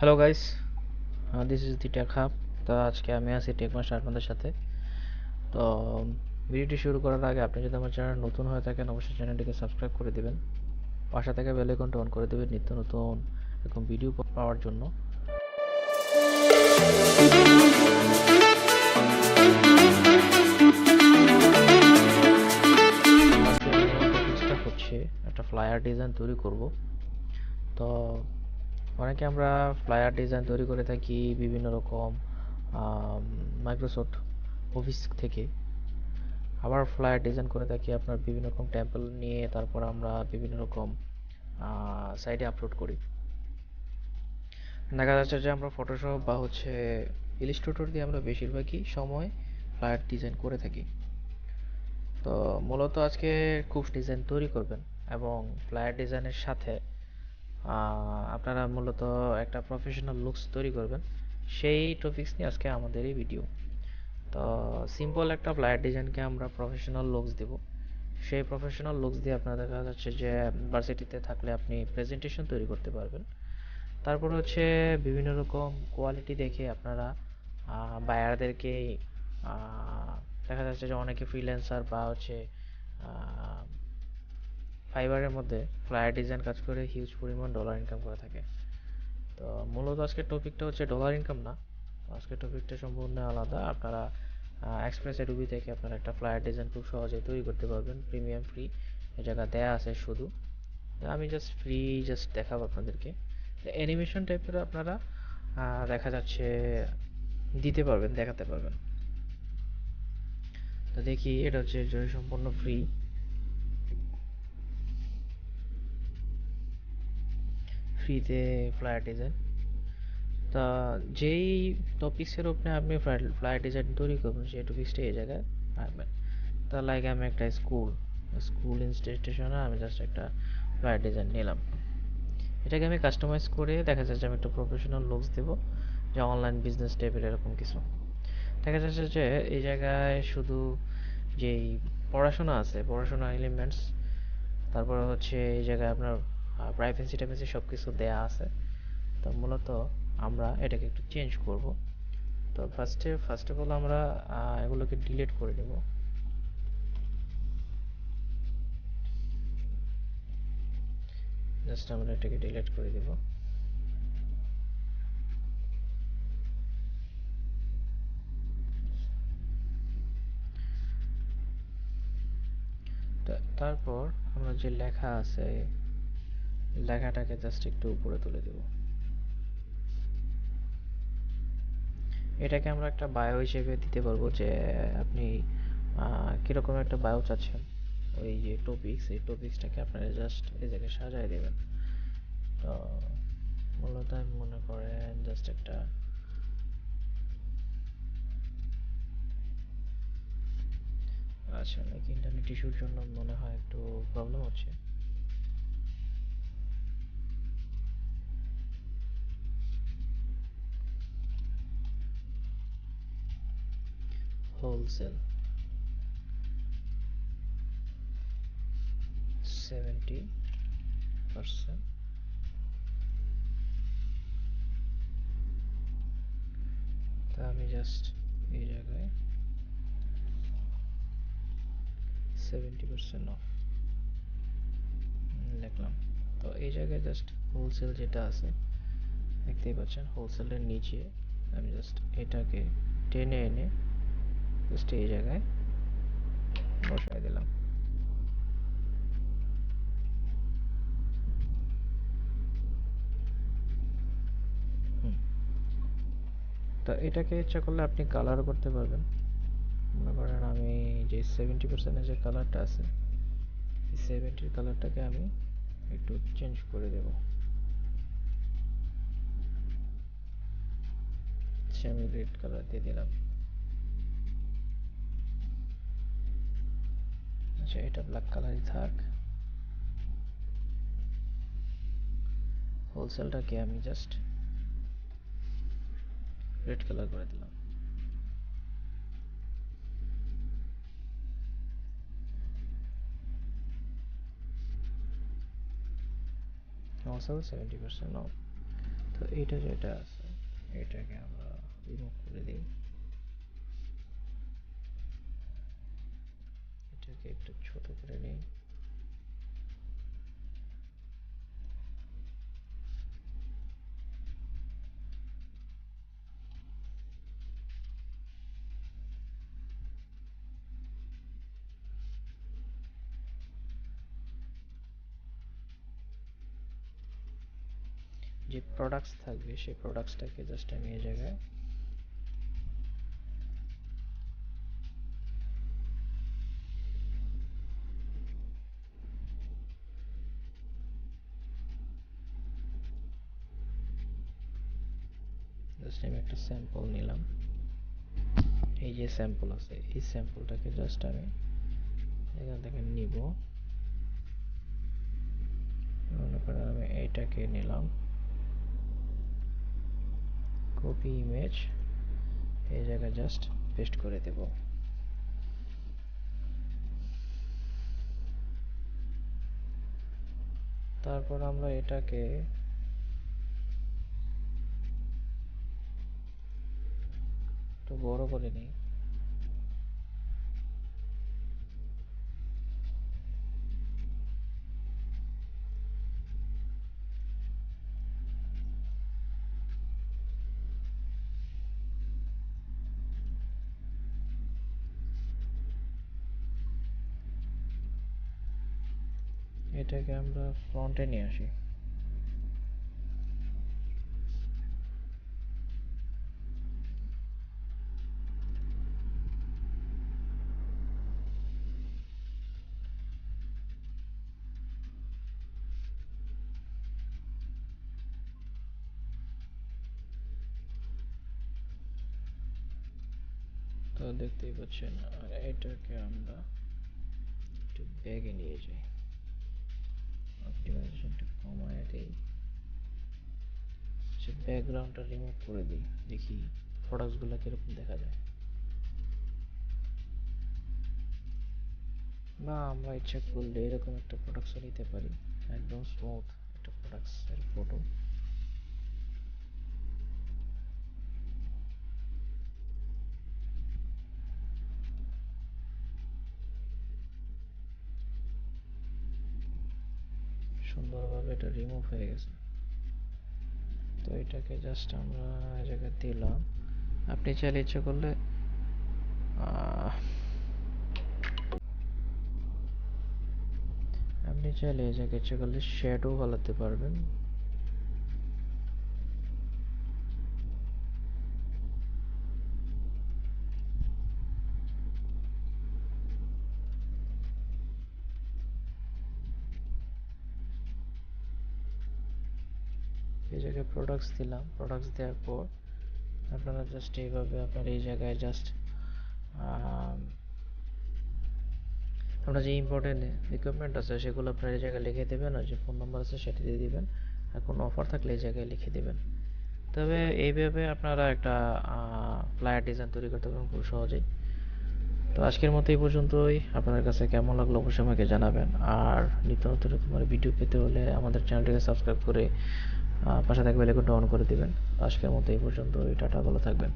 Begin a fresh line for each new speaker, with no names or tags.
Hello guys, this is the tech hub. তো আজকে আমি আছি টেক মাস্টার আপনাদের সাথে। তো ভিডিওটি শুরু করার আগে আপনি যদি আমার চ্যানেল নতুন হয়ে থাকেন অবশ্যই চ্যানেলটিকে সাবস্ক্রাইব করে দিবেন। পাশে থেকে বেল আইকনটা অন করে দিবেন নিত্য নতুন এরকম ভিডিও পাওয়ার জন্য। আজকে টপিকসটা হচ্ছে একটা ফ্লায়ার ডিজাইন তৈরি করব। তো অনেকে আমরা ফ্লায়ার ডিজাইন তৈরি করে থাকি বিভিন্ন রকম মাইক্রোসফট অফিস থেকে। আবার ফ্লায়ার ডিজাইন করে থাকি আপনার বিভিন্ন রকম টেম্পল নিয়ে, তারপর আমরা বিভিন্ন রকম সাইটে আপলোড করি। দেখা যাচ্ছে যে আমরা ফটোশপ বা হচ্ছে ইলিস্ট্রেটর দিয়ে আমরা বেশিরভাগই সময় ফ্লায়ার ডিজাইন করে থাকি। তো মূলত আজকে খুব ডিজাইন তৈরি করবেন এবং ফ্লায়ার ডিজাইনের সাথে আপনারা মূলত একটা প্রফেশনাল লুকস তৈরি করবেন, সেই টপিকস নিয়ে আজকে আমাদের এই ভিডিও। তো সিম্পল একটা ফ্লায়ার ডিজাইনকে আমরা প্রফেশনাল লুকস দেব। সেই প্রফেশনাল লুকস দিয়ে আপনার দেখা যাচ্ছে যে ভার্সিটিতে থাকলে আপনি প্রেজেন্টেশন তৈরি করতে পারবেন। তারপর হচ্ছে বিভিন্ন রকম কোয়ালিটি দেখে আপনারা বায়ারদেরকে দেখা যাচ্ছে যে অনেকে ফ্রিল্যান্সার বা হচ্ছে ফাইবারের মধ্যে ফ্লায়ার ডিজাইন কাজ করে হিউজ পরিমাণ ডলার ইনকাম করে থাকে। তো মূলত আজকের টপিকটা হচ্ছে ডলার ইনকাম না, আজকের টপিকটা সম্পূর্ণ আলাদা। আপনারা এক্সপ্রেস এডোবি থেকে আপনারা একটা ফ্লায়ার ডিজাইন খুব সহজে তৈরি করতে পারবেন, প্রিমিয়াম ফ্রি এ জায়গা দেয়া আছে শুধু। আমি জাস্ট দেখাবো আপনাদেরকে। অ্যানিমেশন টাইপের আপনারা দেখা যাচ্ছে দিতে পারবেন, দেখাতে পারবেন। তো দেখি, এটা হচ্ছে সম্পূর্ণ ফ্রিতে ফ্লায়ার ডিজাইন। তা যেই টপিক্সের উপরে আপনি ফ্লায়ার ডিজাইন তৈরি করবেন সেই টপিক্সটা এই জায়গায় রাখবেন। তা লাইক আমি একটা স্কুল ইনস্টিটিউশনে আমি জাস্ট একটা ফ্লায়ার ডিজাইন নিলাম। এটাকে আমি কাস্টমাইজ করে দেখা যাচ্ছে আমি একটা প্রফেশনাল লুকস দেবো, যে অনলাইন বিজনেস টাইপের এরকম কিছু। দেখা যাচ্ছে যে এই জায়গায় শুধু যেই পড়াশোনা আছে, পড়াশোনা এলিমেন্টস, তারপরে হচ্ছে এই জায়গায় আপনার প্রাইভেসি টাইভেসি সব কিছু দেয়া আছে। তো মূলত আমরা এটাকে একটু চেঞ্জ করব। তো ফার্স্ট অফ অল আমরা এগুলোকে ডিলিট করে দেব। জাস্ট আমরা এটাকে ডিলিট করে দেব। তারপর আমরা যে লেখা আছে লেখাটাকে জাস্ট একটু উপরে তুলে দেব। এটাকে আমরা একটা বায়ো হিসেবে দিতে পারবো, যে আপনি কিরকম একটা বায়ো চাচ্ছেন। ওই যে টপিক্স, এই টপিক্সটাকে আপনারা জাস্ট এই জায়গায় সাজায় দেবেন। তো মূলত আমি মনে করেন জাস্ট একটা আচ্ছা, নাকি ইন্টারনেট ইস্যুর জন্য মনে হয় একটু প্রবলেম হচ্ছে। হোলসেল 70%। তা আমি জাস্ট এই জায়গায় 70% অফ লিখলাম। তো এই জায়গায় জাস্ট হোলসেল যেটা আছে দেখতেই পাচ্ছেন, হোলসেলের নিচে আমি জাস্ট এটাকে টেনে এনে জাস্ট এই জায়গায় বসাই দিলাম। হুম। তো এটাকে ইচ্ছা করলে আপনি কালারও করতে পারবেন। মনে করেন আমি যে 70% যে কালারটা আছে, এই 70 কালারটাকে আমি একটু চেঞ্জ করে দেব। আমি রেড কালার দিয়ে দিলাম। আচ্ছা, এটা ব্ল্যাক কালারই থাক। হোলসেলটাকে আমি জাস্ট রেড কালার করে দিলাম। Wholesale 70% of. তো এটা যেটা আছে এটাকে আমরা রিমুভ করে দিই, এটাকে একটু ছোট করে নিই। যে প্রোডাক্টস থাকবে সেই প্রোডাক্টসটাকে জাস্ট আমি এই জায়গায় জাস্ট আমি একটা স্যাম্পল নিলাম। এই যে স্যাম্পল আছে এই স্যাম্পলটাকে জাস্ট আমি এখান থেকে নিব। মনে করেন আমি এইটাকে নিলাম, কপি ইমেজ, এই জায়গায় জাস্ট পেস্ট করে দেব। তারপর আমরা এটাকে একটু বড় করে নিই। এটাকে আমরা ফ্রন্টে নিয়ে আসি। তো দেখতেই পাচ্ছেন, আর এটাকে আমরা একটু ব্যাগে নিয়ে যাই, অপটিমাইজেশনটা কমায় দেই, সে ব্যাকগ্রাউন্ডটা রিমুভ করে দিই, দেখি প্রোডাক্টসগুলো কিরকম দেখা যায়। বা আমরা ইচ্ছা করলে এরকম একটা প্রোডাক্টসও নিতে পারি, একদম স্মুথ একটা প্রোডাক্টসের ফটো। সুন্দরভাবে এটা রিমুভ হয়ে গেছে। তো এটাকে জাস্ট আমরা এই জায়গায় দিলাম। আপনি চাইলে ইচ্ছা করলে আপনি চাইলে এই জায়গায় ইচ্ছা করলে শ্যাডো ফলাতে পারবেন। এই জায়গায় প্রোডাক্টস দিলাম, প্রোডাক্টস দেওয়ার পর আপনারা জাস্ট এইভাবে আপনার এই জায়গায় জাস্ট আমরা যে ইম্পর্টেন্ট রিকোয়ারমেন্ট আছে সেগুলো আপনার এই জায়গায় লিখে দেবেন, আর যে ফোন নাম্বার আছে সেটা দিয়ে দিবেন, আর কোনো অফার থাকলে এই জায়গায় লিখে দেবেন। তবে এইভাবে আপনারা একটা ফ্লায়ার ডিজাইন তৈরি করতে পারবেন খুব সহজেই। তো আজকের মতো এই পর্যন্তই। আপনার কাছে কেমন লাগলো অবশ্যই আমাকে জানাবেন। আর নিত্য নতুন তোমার ভিডিও পেতে হলে আমাদের চ্যানেলটিকে সাবস্ক্রাইব করে পাশে থাকা বেল আইকনটা অন করে দিবেন। আজকের মতো এই পর্যন্তই, টাটা, ভালো থাকবেন।